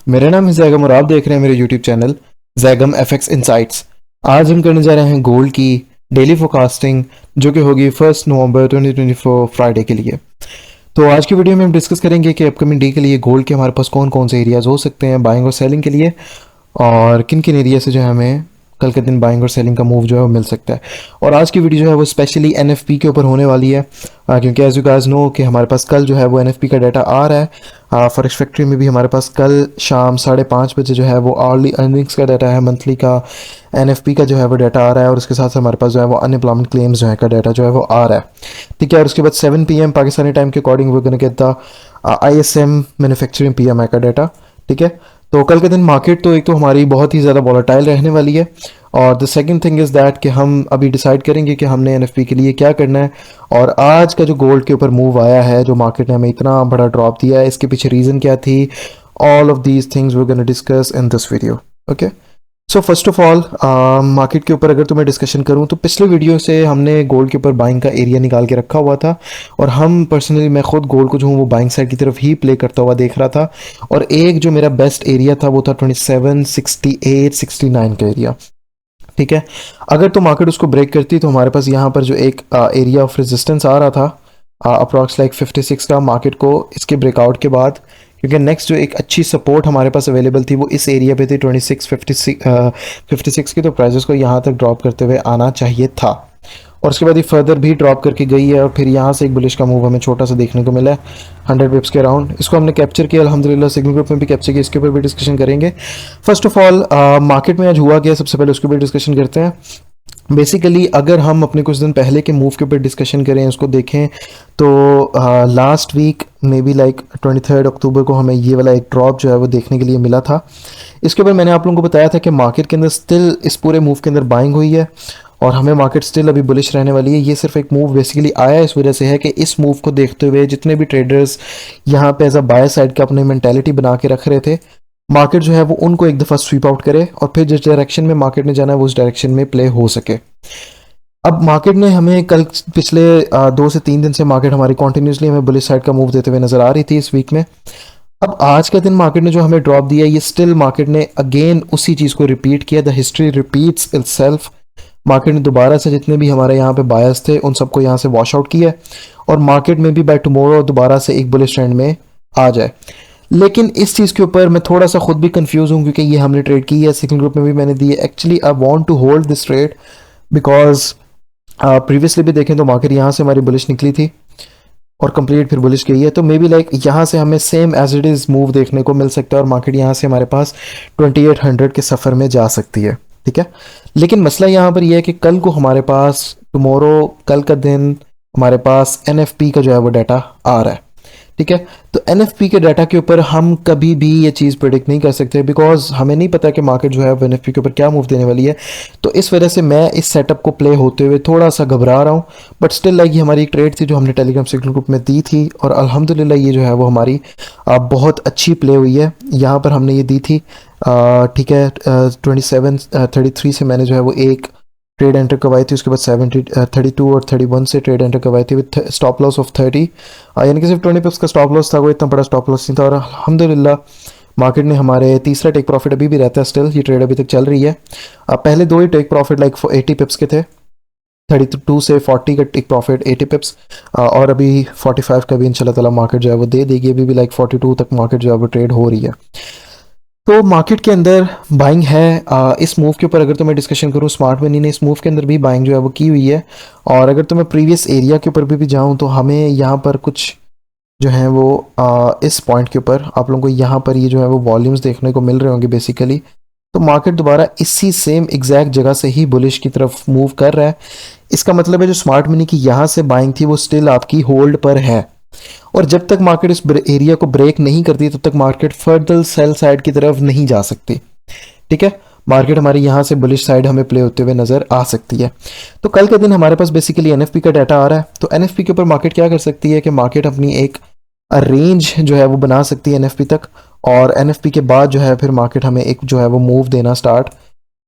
मेरा नाम है जैगम और आप देख रहे हैं मेरे YouTube channel Zaigham FX insights. आज हम करने जा रहे हैं गोल्ड की डेली फोरकास्टिंग जो कि होगी 1 नवंबर 2024 फ्राइडे के लिए। तो आज की वीडियो में हम डिस्कस करेंगे कि अपकमिंग डे के लिए गोल्ड के हमारे पास कौन कौन से एरियाज हो सकते हैं बाइंग और सेलिंग के लिए, और किन किन एरिया से जो है हमें कल के दिन बाइंग और सेलिंग का मूव जो है वो मिल सकता है। और आज की वीडियो जो है वो स्पेशली एनएफपी के ऊपर होने वाली है, क्योंकि एज यू गाइस नो कि हमारे पास कल जो है वो एनएफपी का डाटा आ रहा है। फॉरेक्स फैक्ट्री में भी हमारे पास कल शाम 5:30 बजे जो है वो अर्ली अर्निंग्स का डाटा है, मंथली का एनएफपी का जो है वो डाटा आ रहा है, और उसके साथ हमारे पास जो है वो अनएम्प्लॉयमेंट क्लेम्स जो है का डाटा जो है वो आ रहा है। ठीक है, और उसके बाद 7 PM पाकिस्तानी टाइम के अकॉर्डिंग वो gonna get the ISM manufacturing PMI का डाटा। ठीक है, तो कल के दिन मार्केट तो एक तो हमारी बहुत ही ज़्यादा वॉलेटाइल रहने वाली है, और the second thing is that कि हम अभी डिसाइड करेंगे कि हमने एनएफपी के लिए क्या करना है। और आज का जो गोल्ड के ऊपर मूव आया है, जो मार्केट ने हमें इतना बड़ा ड्रॉप दिया है, इसके पीछे रीज़न क्या थी, all of these things we gonna discuss in this video. Okay, so first of all market के ऊपर अगर तो मैं डिस्कशन करूं तो पिछले वीडियो से हमने गोल्ड के ऊपर बाइंग का एरिया निकाल के रखा हुआ था, और हम पर्सनली मैं खुद गोल्ड को जो हूँ वो बाइंग साइड की तरफ ही प्ले करता हुआ देख रहा था। और एक जो मेरा बेस्ट एरिया था वो था 27, 68, 69 का एरिया। ठीक है, अगर तो मार्केट उसको ब्रेक करती तो हमारे पास यहाँ पर जो एक एरिया ऑफ रेजिस्टेंस आ रहा था अप्रॉक्स लाइक 56 का, मार्केट को इसके ब्रेकआउट के बाद, क्योंकि नेक्स्ट जो एक अच्छी सपोर्ट हमारे पास अवेलेबल थी वो इस एरिया पे थी 56 की, तो प्राइजेस को यहाँ तक ड्रॉप करते हुए आना चाहिए था। और उसके बाद ये फर्दर भी ड्रॉप करके गई है, और फिर यहाँ से एक बुलिश का मूव हमें छोटा सा देखने को मिला है 100 पिप्स के अराउंड। इसको हमने कैप्चर किया अल्हम्दुलिल्लाह, सिग्नल ग्रुप में भी कैप्चर किया, इसके ऊपर भी डिस्कशन करेंगे। फर्स्ट ऑफ ऑल मार्केट में आज हुआ क्या, सबसे पहले उसके ऊपर डिस्कशन करते हैं। बेसिकली अगर हम अपने कुछ दिन पहले के मूव के ऊपर डिस्कशन करें, उसको देखें, तो last week maybe like 23 October को हमें ये वाला एक ड्रॉप जो है वो देखने के लिए मिला था। इसके ऊपर मैंने आप लोगों को बताया था कि मार्केट के अंदर स्टिल इस पूरे मूव के अंदर बाइंग हुई है, और हमें मार्केट स्टिल अभी बुलिश रहने वाली है। ये सिर्फ एक मूव बेसिकली आया इस वजह से है कि इस मूव को देखते हुए जितने भी ट्रेडर्स यहाँ पे एज अ बाय साइड का अपनी मेंटेलिटी बना के रख रहे थे, मार्केट जो है वो उनको एक दफ़ा स्वीप आउट करे, और फिर जिस डायरेक्शन में मार्केट ने जाना है वो उस डायरेक्शन में प्ले हो सके। अब मार्केट ने हमें कल पिछले 2 से 3 दिन से मार्केट हमारी कॉन्टिन्यूसली हमें बुलिश साइड का मूव देते हुए नजर आ रही थी इस वीक में। अब आज का दिन मार्केट ने जो हमें ड्रॉप दिया, ये स्टिल मार्केट ने अगेन उसी चीज़ को रिपीट किया, the history repeats itself. Market ने दोबारा से जितने भी हमारे यहाँ पे बायर्स थे उन सबको यहाँ से वॉश आउट किया, और मार्केट में भी बाय टुमारो दोबारा से एक बुलिश ट्रेंड में आ जाए। लेकिन इस चीज़ के ऊपर मैं थोड़ा सा खुद भी कंफ्यूज हूँ, क्योंकि ये हमने ट्रेड की है, सिग्नल ग्रुप में भी मैंने दी है। Actually I want to hold this trade because previously भी देखें तो मार्केट यहाँ से हमारी बुलिश निकली थी और कंप्लीट फिर बुलिश गई है, तो मे बी लाइक यहाँ से हमें same as it is move देखने को मिल सकता है, और मार्केट यहाँ से हमारे पास 2800 के सफ़र में जा सकती है। ठीक है, लेकिन मसला यहाँ पर यह है कि कल को हमारे पास टुमारो, कल का दिन हमारे पास एनएफपी का जो है वो डाटा आ रहा है। ठीक है, तो एनएफपी के डाटा के ऊपर हम कभी भी ये चीज़ प्रिडिक्ट नहीं कर सकते, बिकॉज हमें नहीं पता कि मार्केट जो है वो एनएफपी के ऊपर क्या मूव देने वाली है। तो इस वजह से मैं इस सेटअप को प्ले होते हुए थोड़ा सा घबरा रहा हूँ, बट स्टिल लाइक ये हमारी एक ट्रेड थी जो हमने टेलीग्राम सिग्नल ग्रुप में दी थी, और अल्हम्दुलिल्लाह ये जो है वो हमारी बहुत अच्छी प्ले हुई है। यहाँ पर हमने ये दी थी, ठीक है, 33 से मैंने जो है वो एक ट्रेड एंटर करवाई थी, उसके बाद 32 और 31 से ट्रेड एंटर करवाई थी विद स्टॉप लॉस ऑफ 30, यानी कि सिर्फ 20 पिप्स का स्टॉप लॉस था, वो इतना बड़ा स्टॉप लॉस नहीं था। और अल्हम्दुलिल्लाह मार्केट ने हमारे तीसरा टेक प्रॉफिट अभी भी रहता है, स्टिल ये ट्रेड अभी तक चल रही है। पहले 2 ही टेक प्रॉफिट लाइक 80 पिप्स के थे, 32 से 40 का टेक प्रॉफिट 80 पिप्स, और अभी 45 का भी इंशाल्लाह ताला मार्केट जो है वो दे देगी। अभी भी लाइक 42 तक मार्केट जो है वो ट्रेड हो रही है। तो मार्केट के अंदर बाइंग है। इस मूव के ऊपर अगर तो मैं डिस्कशन करूँ, स्मार्ट मनी ने इस मूव के अंदर भी बाइंग जो है वो की हुई है, और अगर तो मैं प्रीवियस एरिया के ऊपर भी जाऊँ तो हमें यहाँ पर कुछ जो है वो इस पॉइंट के ऊपर आप लोगों को यहाँ पर ये जो है वो वॉल्यूम्स देखने को मिल रहे होंगे बेसिकली। तो मार्केट दोबारा इसी सेम एग्जैक्ट जगह से ही बुलिश की तरफ मूव कर रहा है। इसका मतलब है जो स्मार्ट मनी की यहाँ से बाइंग थी वो स्टिल आपकी होल्ड पर है, और जब तक मार्केट इस एरिया को ब्रेक नहीं करती तब तक मार्केट फर्दर सेल साइड की तरफ नहीं जा सकती। ठीक है, मार्केट हमारी यहाँ से बुलिश साइड हमें प्ले होते हुए नजर आ सकती है। तो कल के दिन हमारे पास बेसिकली एनएफपी का डाटा आ रहा है, तो एनएफपी के ऊपर मार्केट क्या कर सकती है कि मार्केट अपनी एक रेंज जो है वो बना सकती है एनएफपी तक, और एनएफपी के बाद जो है फिर मार्केट हमें एक जो है वो मूव देना स्टार्ट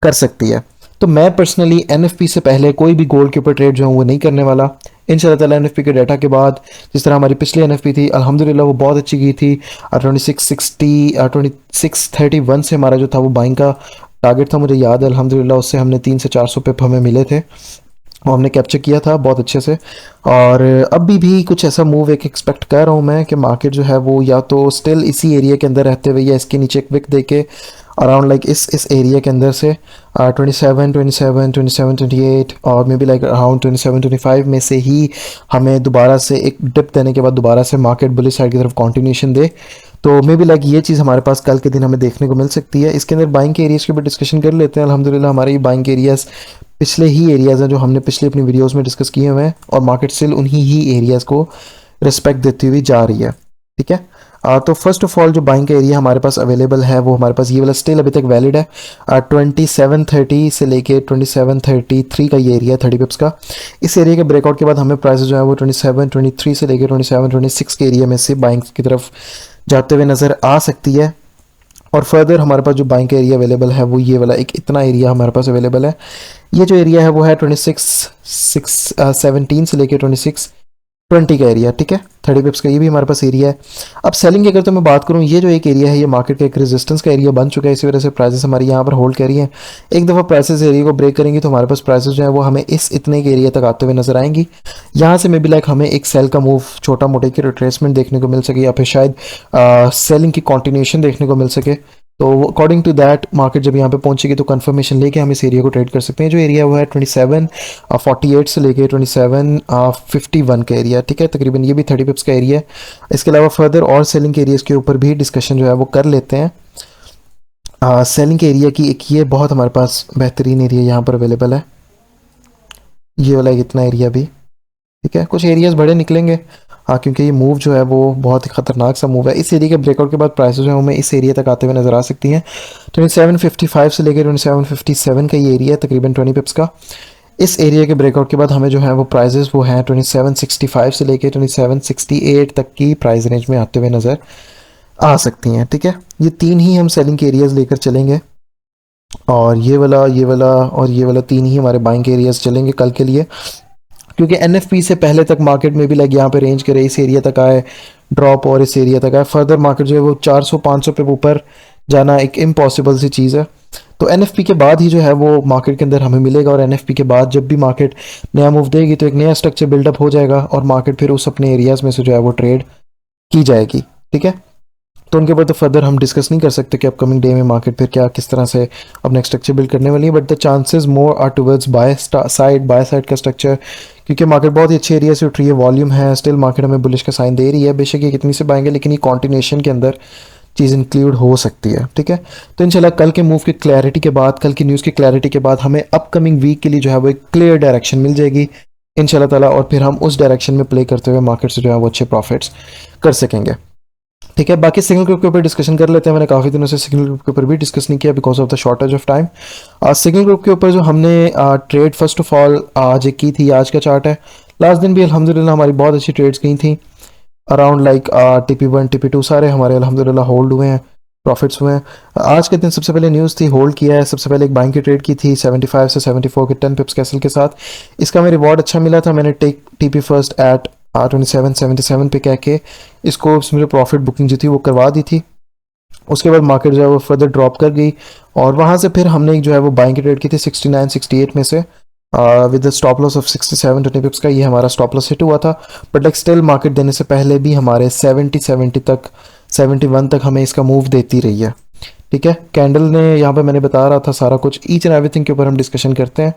कर सकती है। तो मैं पर्सनली एनएफपी से पहले कोई भी गोल्ड के ऊपर ट्रेड जो है वो नहीं करने वाला। इंशाल्लाह ताला एनएफपी के डाटा के बाद जिस तरह हमारी पिछली एनएफपी थी अल्हम्दुलिल्लाह वो बहुत अच्छी गई थी। 2631 से हमारा जो था वो बाइंग का टारगेट था, मुझे याद है अल्हम्दुलिल्लाह उससे हमने 300 से 400 पिप हमें मिले थे, वो हमने कैप्चर किया था बहुत अच्छे से। और अभी भी कुछ ऐसा मूव एक एक्सपेक्ट कर रहा हूँ मैं कि मार्केट जो है वो या तो स्टिल इसी एरिया के अंदर रहते हुए या इसके नीचे एक विक दे के अराउंड लाइक इस एरिया के अंदर से 27 और मे बी लाइक अराउंड 27-25 में से ही हमें दोबारा से एक डिप देने के बाद दोबारा से मार्केट बुलिश साइड की तरफ कंटिन्यूशन दे। तो मे बी लाइक ये चीज़ हमारे पास कल के दिन हमें देखने को मिल सकती है। इसके अंदर बाइंग के एरियाज़ के ऊपर डिस्कशन कर लेते हैं। अल्हम्दुलिल्लाह हमारे ये बाइंग एरियाज़ पिछले ही एरियाज़ हैं जो हमने पिछले अपनी वीडियोस में डिस्कस किए हुए हैं और मार्केट स्टिल उन्हीं ही एरियाज़ को रिस्पेक्ट देती हुई जा रही है। ठीक है, तो फर्स्ट ऑफ ऑल जो बाइंग का एरिया हमारे पास अवेलेबल है वो हमारे पास ये वाला स्टिल अभी तक वैलिड है। 2730 से लेके 2733 का ये एरिया है 30 पिप्स का। इस एरिया के ब्रेकआउट के बाद हमें प्राइस जो है वो 2723 से लेके 2726 के एरिया में से बाइंग की तरफ जाते हुए नज़र आ सकती है। और फर्दर हमारे पास जो बाइंग का एरिया अवेलेबल है वो ये वाला एक इतना एरिया हमारे पास अवेलेबल है। ये जो एरिया है वो है 2617 से लेके 2620 का एरिया। ठीक है, 30 पिप्स का ये भी हमारे पास एरिया है। अब सेलिंग की अगर तो मैं बात करूँ, ये जो एक एरिया है ये मार्केट का एक रेजिस्टेंस का एरिया बन चुका है, इसी वजह से प्राइसेस हमारी यहाँ पर होल्ड करी हैं। एक दफ़ा प्राइसेस एरिया को ब्रेक करेंगी तो हमारे पास प्राइसेस जो है वो हमें इस इतने के एरिया तक आते हुए नजर आएंगी। यहाँ से मे बी लाइक हमें एक सेल का मूव छोटा मोटे की रिट्रेसमेंट देखने को मिल सके या फिर शायद सेलिंग की कॉन्टिन्यूशन देखने को मिल सके। तो अकॉर्डिंग टू दैट मार्केट जब यहाँ पे पहुंचेगी तो कंफर्मेशन लेके हम इस एरिया को ट्रेड कर सकते हैं। जो एरिया वो है 2748 से लेके 2751 का एरिया। ठीक है, तकरीबन ये भी 30 पिप्स का एरिया है। इसके अलावा फर्दर और सेलिंग के एरियाज़ के ऊपर भी डिस्कशन जो है वो कर लेते हैं। सेलिंग के एरिया की एक ये बहुत हमारे पास बेहतरीन एरिया यहाँ पर अवेलेबल है, ये वाला इतना एरिया भी। ठीक है, कुछ एरियाज़ बड़े निकलेंगे हाँ, क्योंकि ये मूव जो है वो बहुत ही ख़तरनाक सा मूव है। इस एरिया के ब्रेकआउट के बाद प्राइसेस जो है हमें इस एरिया तक आते हुए नज़र आ सकती हैं। 2755 से लेकर 2757 का ये एरिया है तकरीबन 20 पिप्स का। इस एरिया के ब्रेकआउट के बाद हमें जो है वो प्राइजेस वो हैं 2765 से लेकर 2768 तक की प्राइस रेंज में आते हुए नज़र आ सकती हैं। ठीक है, ये तीन ही हम सेलिंग के एरियाज़ लेकर चलेंगे और ये वाला और ये वाला तीन ही हमारे बाइंग के एरियाज़ चलेंगे कल के लिए, क्योंकि एनएफपी से पहले तक मार्केट में भी लाइक यहाँ पे रेंज करे इस एरिया तक आए ड्रॉप और इस एरिया तक आए। फर्दर मार्केट जो है वो 400-500 पे ऊपर जाना एक इम्पॉसिबल सी चीज़ है। तो एनएफपी के बाद ही जो है वो मार्केट के अंदर हमें मिलेगा और एनएफपी के बाद जब भी मार्केट नया मूव देगी तो एक नया स्ट्रक्चर बिल्डअप हो जाएगा और मार्केट फिर उस अपने एरियाज़ में से जो है वो ट्रेड की जाएगी। ठीक है, तो उनके ऊपर तो फर्दर हम डिस्कस नहीं कर सकते कि अपकमिंग डे में मार्केट फिर क्या किस तरह से अपना स्ट्रक्चर बिल्ड करने वाली है, but the chances more are towards buy side का स्ट्रक्चर, क्योंकि मार्केट बहुत ही अच्छे एरिया से उठ रही है, वॉल्यूम है, स्टिल मार्केट हमें बुलिश का साइन दे रही है। बेशक ये कितनी से पाएंगे लेकिन ये कॉन्टिन्यूशन के अंदर चीज़ इंक्लूड हो सकती है। ठीक है, तो इंशाल्लाह कल के मूव की क्लैरिटी के बाद, कल की न्यूज़ की क्लैरिटी के बाद हमें अपकमिंग वीक के लिए जो है वो एक क्लियर डायरेक्शन मिल जाएगी इंशाल्लाह ताला, और फिर हम उस डायरेक्शन में प्ले करते हुए मार्केट से जो है वो अच्छे प्रॉफिट्स कर सकेंगे। ठीक है, बाकी सिग्नल ग्रुप के ऊपर डिस्कशन कर लेते हैं। मैंने काफ़ी दिनों से सिग्नल ग्रुप के ऊपर भी डिस्कस नहीं किया because of the shortage of time. Signal group के ऊपर जो हमने ट्रेड फर्स्ट ऑफ ऑल आज एक की थी, आज का चार्ट है। लास्ट दिन भी अल्हम्दुलिल्लाह हमारी बहुत अच्छी ट्रेड्स गई थी, अराउंड लाइक TP1 TP2 सारे हमारे अल्हम्दुलिल्लाह होल्ड हुए हैं, प्रॉफिट्स हुए हैं। आज के दिन सबसे पहले न्यूज़ थी, होल्ड किया है। सबसे पहले एक बाइंग की ट्रेड की थी 75 से 74 के 10 पिप्स कैसल के साथ। इसका हमें रिवॉर्ड अच्छा मिला था। मैंने टेक TP फर्स्ट एट 2777 पे कह के इसको मेरे प्रॉफिट बुकिंग जो थी वो करवा दी थी। उसके बाद मार्केट जो है वो फर्दर ड्रॉप कर गई और वहाँ से फिर हमने एक जो है वो बाइंग की ट्रेड की थी 69-68 में से with the stop loss of 67 20 पिप्स का। ये हमारा स्टॉप लॉस हिट हुआ था, बट लाइक स्टिल मार्केट देने से पहले भी हमारे 70 तक 71 तक हमें इसका मूव देती रही है। ठीक है, कैंडल ने यहाँ पे मैंने बता रहा था सारा कुछ, ईच एंड एवरीथिंग के ऊपर हम डिस्कशन करते हैं।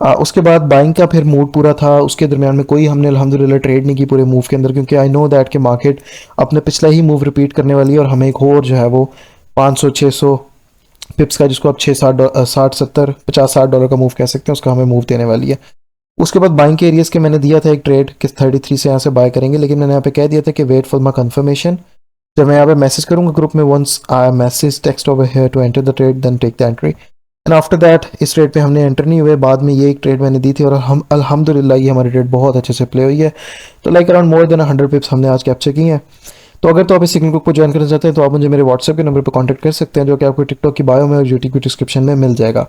उसके बाद बाइंग का फिर मूड पूरा था, उसके दरमियान में कोई हमने अल्हम्दुलिल्लाह ट्रेड नहीं की पूरे मूव के अंदर, क्योंकि आई नो दैट कि मार्केट अपने पिछला ही मूव रिपीट करने वाली है और हमें एक और जो है वो 500-600 पिप्स का, जिसको आप 60-70-50-60 डॉलर का मूव कह सकते हैं, उसका हमें मूव देने वाली है। उसके बाद बाइंग के एरियाज़ के मैंने दिया था एक ट्रेड कि 33 से यहाँ से बाय करेंगे, लेकिन मैंने यहाँ पे कह दिया था कि वेट फॉर माई कन्फर्मेशन। जब मैं यहाँ पे मैसेज करूँगा ग्रुप में, once I message text over here to enter the trade then take the entry, and after that इस ट्रेड पे हमने एंटर नहीं हुए। बाद में ये एक ट्रेड मैंने दी थी और हम अल्हम्दुलिल्लाह ये हमारी ट्रेड बहुत अच्छे से प्ले हुई है। तो लाइक अराउंड मोर देन 100 पिप्स हमने आज कैप्चर की हैं। तो अगर तो आप इस सिग्नल ग्रुप को ज्वाइन करना चाहते हैं तो आप मुझे मेरे व्हाट्सएप के नंबर पर कांटेक्ट कर सकते हैं, जो कि आपको टिकटॉक की बायो में और यूट्यूब की डिस्क्रिप्शन में मिल जाएगा।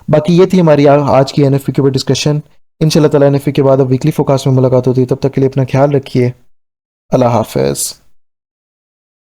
बाकी ये थी हमारी आज की एनएफपी के ऊपर डिस्कशन। इंशाल्लाह ताला NFE के बाद अब वीकली फोकास्ट में मुलाकात होती है, तब तक के लिए अपना ख्याल रखिए। अल्लाह हाफिज़।